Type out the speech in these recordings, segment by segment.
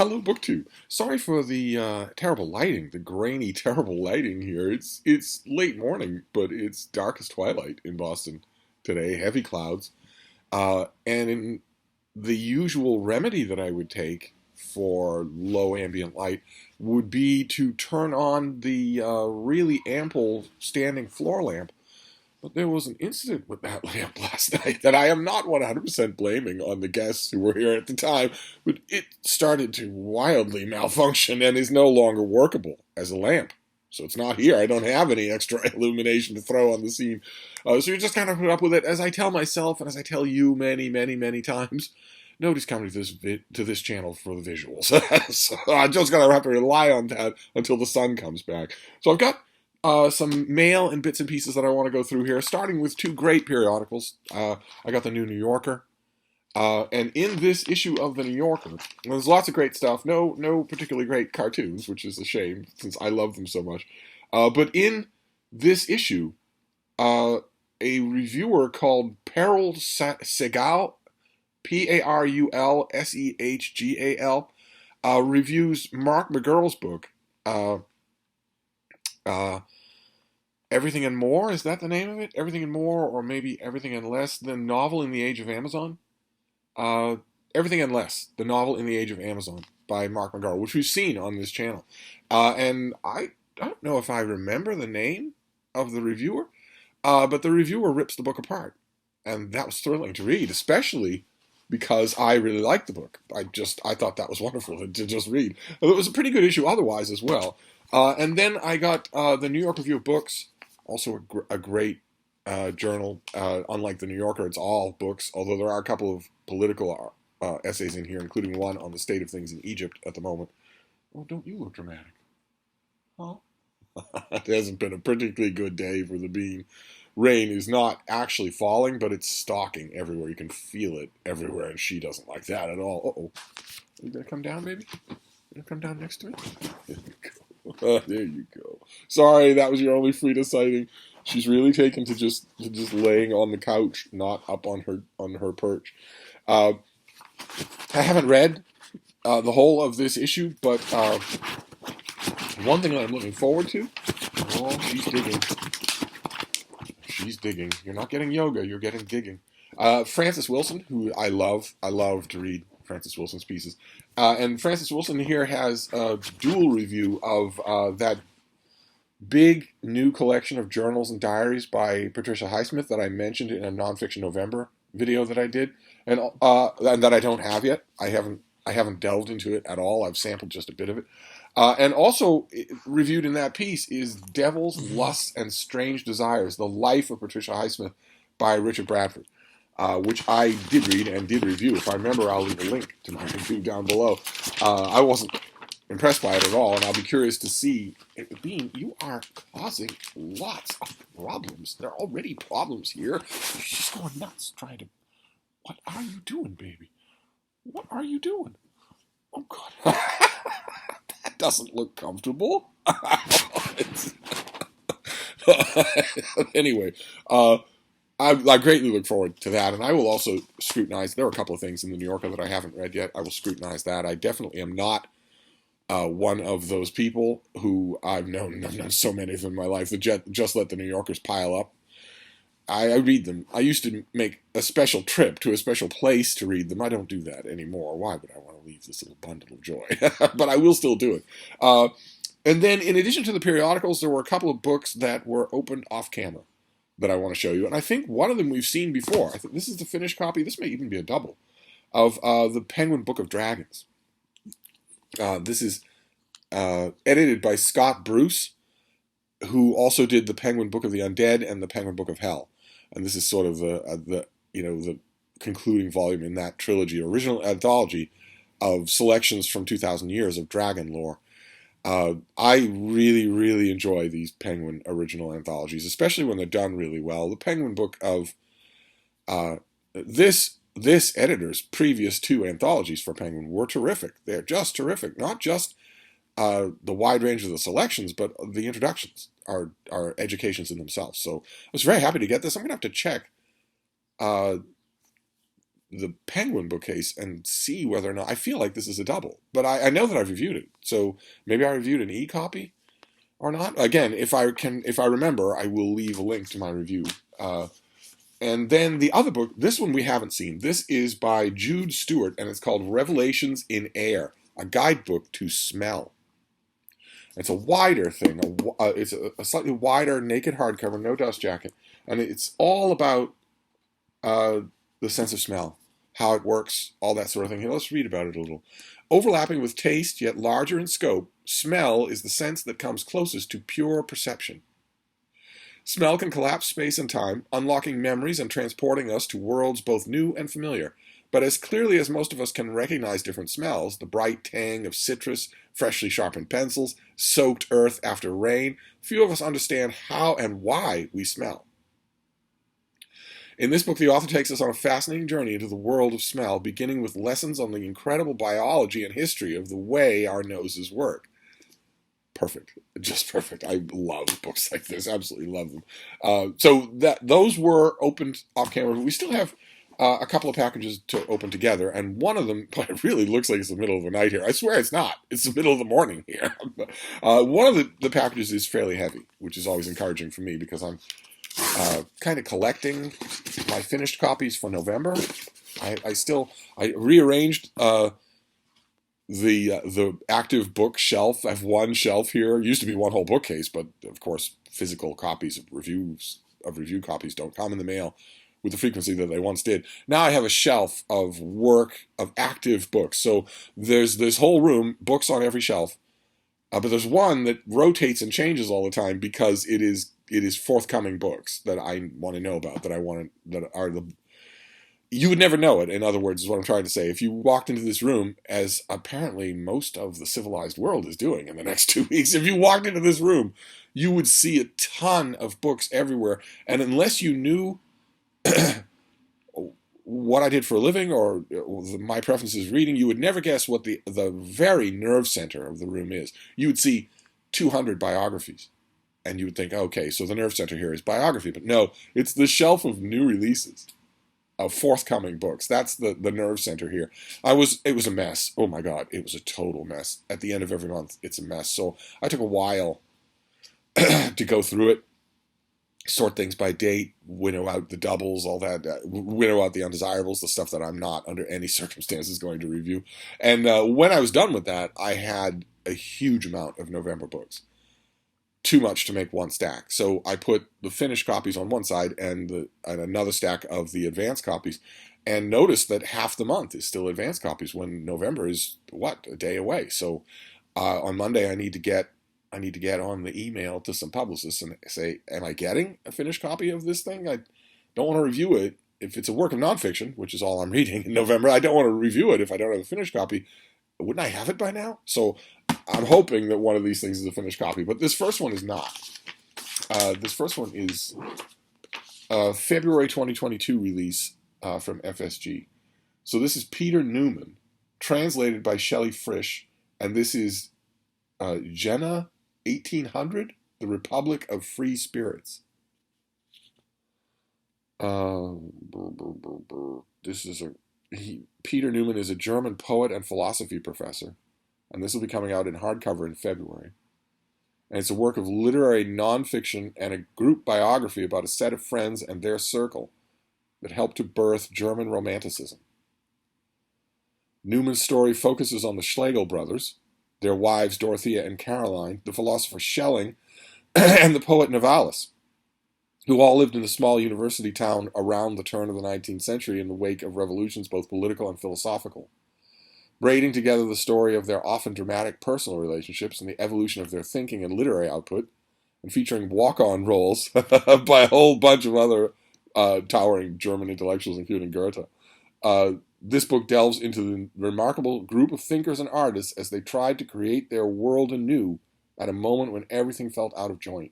Hello, BookTube. Sorry for the terrible lighting, the grainy, terrible lighting here. It's late morning, but it's dark as twilight in Boston today. Heavy clouds, and in the usual remedy that I would take for low ambient light would be to turn on the really ample standing floor lamp. But there was an incident with that lamp last night that I am not 100% blaming on the guests who were here at the time, but it started to wildly malfunction and is no longer workable as a lamp. So it's not here. I don't have any extra illumination to throw on the scene. So you just kind of put up with it. As I tell myself and as I tell you many, many, many times, nobody's coming to this channel for the visuals. So I'm just going to have to rely on that until the sun comes back. So I've got some mail and bits and pieces that I want to go through here, starting with two great periodicals. I got the new New Yorker, and in this issue of the New Yorker, there's lots of great stuff. No particularly great cartoons, which is a shame since I love them so much. But in this issue, a reviewer called Peril Segal, Parulsehgal, reviews Mark McGurl's book. Everything and More, is that the name of it? Everything and More, or maybe Everything and Less, the novel in the Age of Amazon? Everything and Less, the novel in the Age of Amazon by Mark McGurl, which we've seen on this channel. And I don't know if I remember the name of the reviewer, but the reviewer rips the book apart. And that was thrilling to read, especially because I really liked the book. I thought that was wonderful to just read. It was a pretty good issue otherwise as well. And then I got the New York Review of Books, also a great journal. Unlike the New Yorker, it's all books, although there are a couple of political essays in here, including one on the state of things in Egypt at the moment. Oh, don't you look dramatic? Huh? It hasn't been a particularly good day for the bean. Rain is not actually falling, but it's stalking everywhere. You can feel it everywhere, and she doesn't like that at all. Uh-oh. Are you going to come down, baby? You going to come down next to me? There you go. There you go. Sorry, that was your only Frida sighting. She's really taken to just laying on the couch, not up on her perch. I haven't read the whole of this issue, but one thing that I'm looking forward to. Oh, she's digging. She's digging. You're not getting yoga. You're getting digging. Francis Wilson, who I love. I love to read Francis Wilson's pieces. And Francis Wilson here has a dual review of that big new collection of journals and diaries by Patricia Highsmith that I mentioned in a Nonfiction November video that I did, and that I don't have yet. I haven't delved into it at all. I've sampled just a bit of it. And also reviewed in that piece is Devils, Lusts, and Strange Desires, The Life of Patricia Highsmith by Richard Bradford, which I did read and did review. If I remember, I'll leave a link to my review down below. I wasn't impressed by it at all, and I'll be curious to see. Bean, you are causing lots of problems. There are already problems here. She's going nuts trying to... What are you doing, baby? What are you doing? Oh, God. That doesn't look comfortable. Anyway, I greatly look forward to that, and I will also scrutinize. There are a couple of things in the New Yorker that I haven't read yet. I will scrutinize that. I definitely am not one of those people who I've known so many of them in my life that just let the New Yorkers pile up. I read them. I used to make a special trip to a special place to read them. I don't do that anymore. Why would I want to leave this little bundle of joy? But I will still do it. And then in addition to the periodicals, there were a couple of books that were opened off camera that I want to show you. And I think one of them we've seen before. I think this is the finished copy. This may even be a double of the Penguin Book of Dragons. This is edited by Scott Bruce, who also did the Penguin Book of the Undead and the Penguin Book of Hell. And this is sort of the concluding volume in that trilogy, original anthology of selections from 2,000 years of dragon lore. I really, really enjoy these Penguin original anthologies, especially when they're done really well. The Penguin Book of this editor's previous two anthologies for Penguin were terrific. They're just terrific. Not just the wide range of the selections, but the introductions are educations in themselves. So I was very happy to get this. I'm going to have to check the Penguin bookcase and see whether or not I feel like this is a double. But I know that I've reviewed it, so maybe I reviewed an e-copy or not. Again, if I remember, I will leave a link to my review. And then the other book, this one we haven't seen. This is by Jude Stewart, and it's called Revelations in Air, a guidebook to smell. It's a wider thing. It's a slightly wider, naked hardcover, no dust jacket, and it's all about the sense of smell, how it works, all that sort of thing. Here, let's read about it a little. Overlapping with taste, yet larger in scope, smell is the sense that comes closest to pure perception. Smell can collapse space and time, unlocking memories and transporting us to worlds both new and familiar. But as clearly as most of us can recognize different smells, the bright tang of citrus, freshly sharpened pencils, soaked earth after rain, few of us understand how and why we smell. In this book, the author takes us on a fascinating journey into the world of smell, beginning with lessons on the incredible biology and history of the way our noses work. Perfect. Just perfect. I love books like this. Absolutely love them. So those were opened off camera. We still have a couple of packages to open together, and one of them, but it really looks like it's the middle of the night here. I swear it's not. It's the middle of the morning here. One of the packages is fairly heavy, which is always encouraging for me because I'm kind of collecting my finished copies for November. I rearranged the active book shelf. I have one shelf here. It used to be one whole bookcase, but of course, physical copies of review copies don't come in the mail with the frequency that they once did. Now I have a shelf of active books. So there's this whole room, books on every shelf, but there's one that rotates and changes all the time because it is forthcoming books that I want to know about, you would never know it, in other words, is what I'm trying to say. If you walked into this room, as apparently most of the civilized world is doing in the next 2 weeks, if you walked into this room, you would see a ton of books everywhere. And unless you knew what I did for a living or my preferences reading, you would never guess what the very nerve center of the room is. You would see 200 biographies. And you would think, okay, so the nerve center here is biography. But no, it's the shelf of new releases. Of forthcoming books. That's the nerve center here. It was a mess. Oh my God, it was a total mess. At the end of every month, it's a mess. So I took a while to go through it, sort things by date, winnow out the doubles, all that, winnow out the undesirables, the stuff that I'm not under any circumstances going to review. And when I was done with that, I had a huge amount of November books. Too much to make one stack. So I put the finished copies on one side and another stack of the advanced copies, and noticed that half the month is still advanced copies when November is a day away. So on Monday I need to get on the email to some publicists and say, am I getting a finished copy of this thing? I don't want to review it. If it's a work of nonfiction, which is all I'm reading in November, I don't want to review it if I don't have a finished copy. Wouldn't I have it by now? So I'm hoping that one of these things is a finished copy, but this first one is not. This first one is February 2022 release from FSG. So this is Peter Newman, translated by Shelley Frisch, and this is Jenna 1800, The Republic of Free Spirits. Peter Newman is a German poet and philosophy professor, and this will be coming out in hardcover in February. And it's a work of literary nonfiction and a group biography about a set of friends and their circle that helped to birth German Romanticism. Newman's story focuses on the Schlegel brothers, their wives Dorothea and Caroline, the philosopher Schelling, and the poet Novalis, who all lived in a small university town around the turn of the 19th century in the wake of revolutions both political and philosophical, braiding together the story of their often dramatic personal relationships and the evolution of their thinking and literary output, and featuring walk-on roles by a whole bunch of other towering German intellectuals, including Goethe. This book delves into the remarkable group of thinkers and artists as they tried to create their world anew at a moment when everything felt out of joint.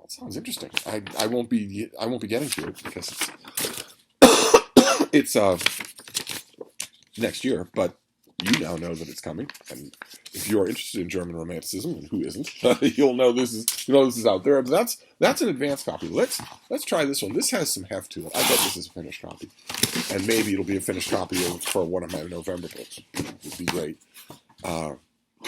Sounds interesting. I won't be getting to it because it's next year, but you now know that it's coming. And if you're interested in German Romanticism, and who isn't, you'll know this is out there. But that's an advanced copy. Let's try this one. This has some heft to it. I bet this is a finished copy, and maybe it'll be a finished copy for one of my November books. It'd be great.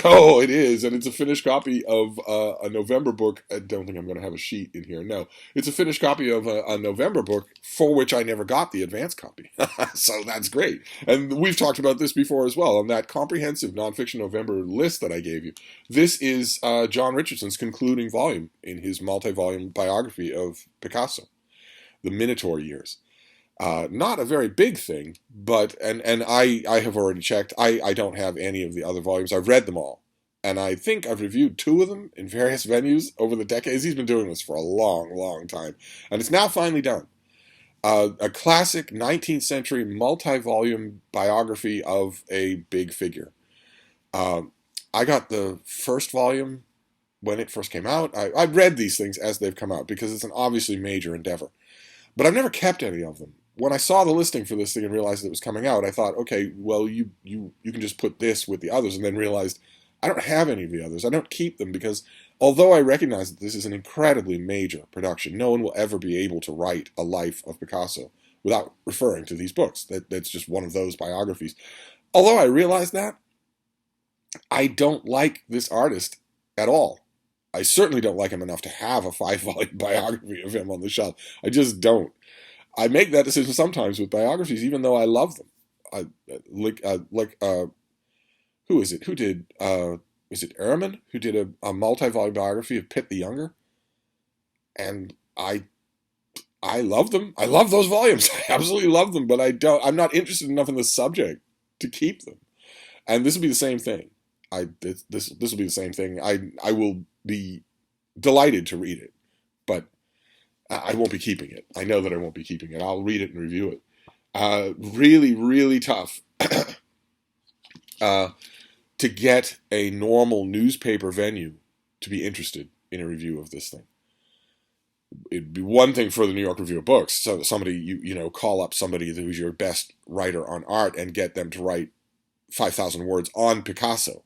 Oh, it is, and it's a finished copy of a November book. I don't think I'm going to have a sheet in here. No, it's a finished copy of a November book for which I never got the advance copy. So that's great. And we've talked about this before as well on that comprehensive nonfiction November list that I gave you. This is John Richardson's concluding volume in his multi-volume biography of Picasso, The Minotaur Years. Not a very big thing, but and I have already checked. I don't have any of the other volumes. I've read them all, and I think I've reviewed 2 of them in various venues over the decades. He's been doing this for a long, long time, and it's now finally done. A classic 19th century multi-volume biography of a big figure. I got the first volume when it first came out. I've read these things as they've come out because it's an obviously major endeavor, but I've never kept any of them. When I saw the listing for this thing and realized it was coming out, I thought, okay, well, you can just put this with the others, and then realized I don't have any of the others. I don't keep them because although I recognize that this is an incredibly major production, no one will ever be able to write a life of Picasso without referring to these books. That's just one of those biographies. Although I realize that, I don't like this artist at all. I certainly don't like him enough to have a 5-volume biography of him on the shelf. I just don't. I make that decision sometimes with biographies, even though I love them. Who is it? Who did? Is it Ehrman who did a multi-volume biography of Pitt the Younger? And I love them. I love those volumes. I absolutely love them, but I'm not interested enough in the subject to keep them. And this will be the same thing. This will be the same thing. I will be delighted to read it, but I won't be keeping it. I know that I won't be keeping it. I'll read it and review it. Really, really tough to get a normal newspaper venue to be interested in a review of this thing. It'd be one thing for the New York Review of Books, so somebody you call up somebody who's your best writer on art and get them to write 5,000 words on Picasso.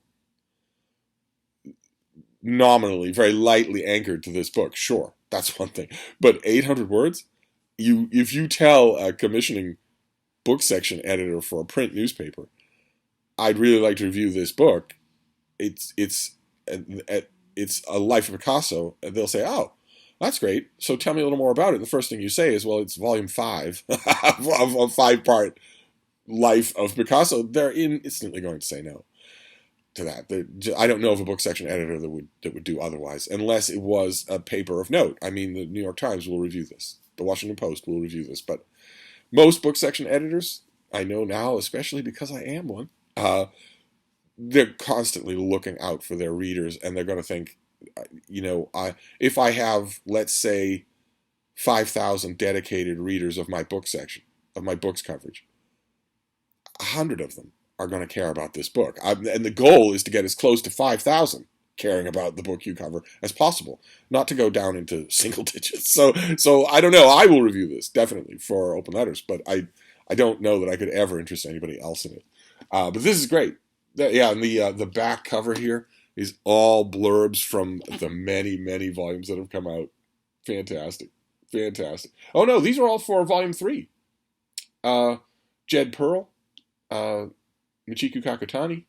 Nominally, very lightly anchored to this book, sure. That's one thing. But 800 words? If you tell a commissioning book section editor for a print newspaper, I'd really like to review this book, it's a life of Picasso, and they'll say, oh, that's great. So tell me a little more about it. The first thing you say is, well, it's volume 5 of a 5-part life of Picasso. They're instantly going to say no to that. I don't know of a book section editor that would do otherwise, unless it was a paper of note. I mean, the New York Times will review this. The Washington Post will review this. But most book section editors, I know now, especially because I am one, they're constantly looking out for their readers, and they're going to think, if I have, let's say, 5,000 dedicated readers of my book section, of my books coverage, 100 of them are going to care about this book. And the goal is to get as close to 5,000 caring about the book you cover as possible, not to go down into single digits. So I don't know. I will review this, definitely, for Open Letters, but I don't know that I could ever interest anybody else in it. But this is great. Yeah, and the back cover here is all blurbs from the many, many volumes that have come out. Fantastic. Fantastic. Oh, no, these are all for Volume 3. Jed Pearl, Michiko Kakutani,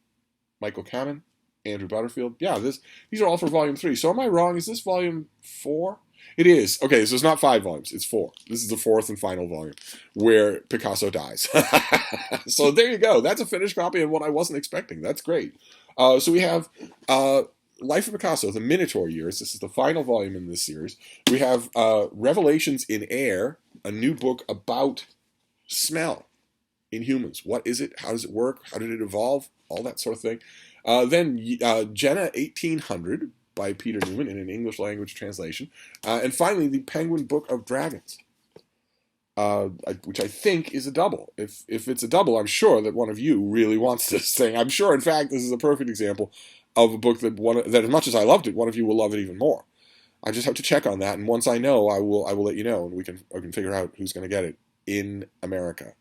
Michael Kamen, Andrew Butterfield. Yeah, these are all for Volume 3. So am I wrong? Is this Volume 4? It is. Okay, so it's not 5 volumes. It's 4. This is the 4th and final volume where Picasso dies. So there you go. That's a finished copy of what I wasn't expecting. That's great. So we have Life of Picasso, The Minotaur Years. This is the final volume in this series. We have Revelations in Air, a new book about smell in humans. What is it? How does it work? How did it evolve? All that sort of thing. Then Jenna 1800 by Peter Newman in an English language translation. And finally, the Penguin Book of Dragons, which I think is a double. If it's a double, I'm sure that one of you really wants this thing. I'm sure, in fact, this is a perfect example of a book that as much as I loved it, one of you will love it even more. I just have to check on that, and once I know, I will let you know, and I can figure out who's going to get it in America.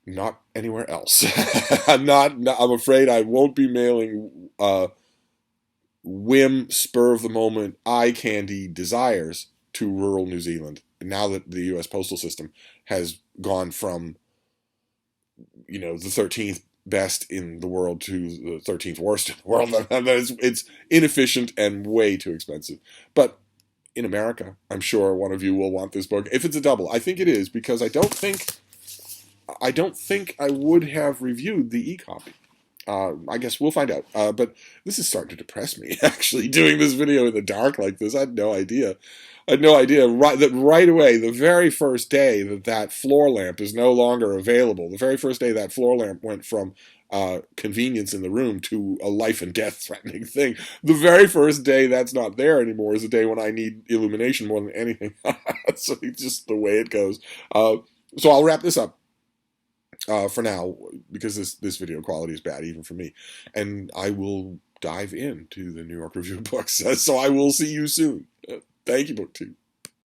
not anywhere else. I'm afraid I won't be mailing whim, spur of the moment, eye candy desires to rural New Zealand. Now that the U.S. postal system has gone from, the 13th best in the world to the 13th worst in the world, it's inefficient and way too expensive. But in America, I'm sure one of you will want this book. If it's a double, I think it is, because I don't think I would have reviewed the e-copy. I guess we'll find out. But this is starting to depress me, actually, doing this video in the dark like this. I had no idea. Right away, the very first day that floor lamp is no longer available, the very first day that floor lamp went from convenience in the room to a life and death threatening thing, the very first day that's not there anymore is the day when I need illumination more than anything. So it's just the way it goes. So I'll wrap this up for now, because this video quality is bad even for me, and I will dive into the New York Review of Books. So I will see you soon. Thank you, BookTube.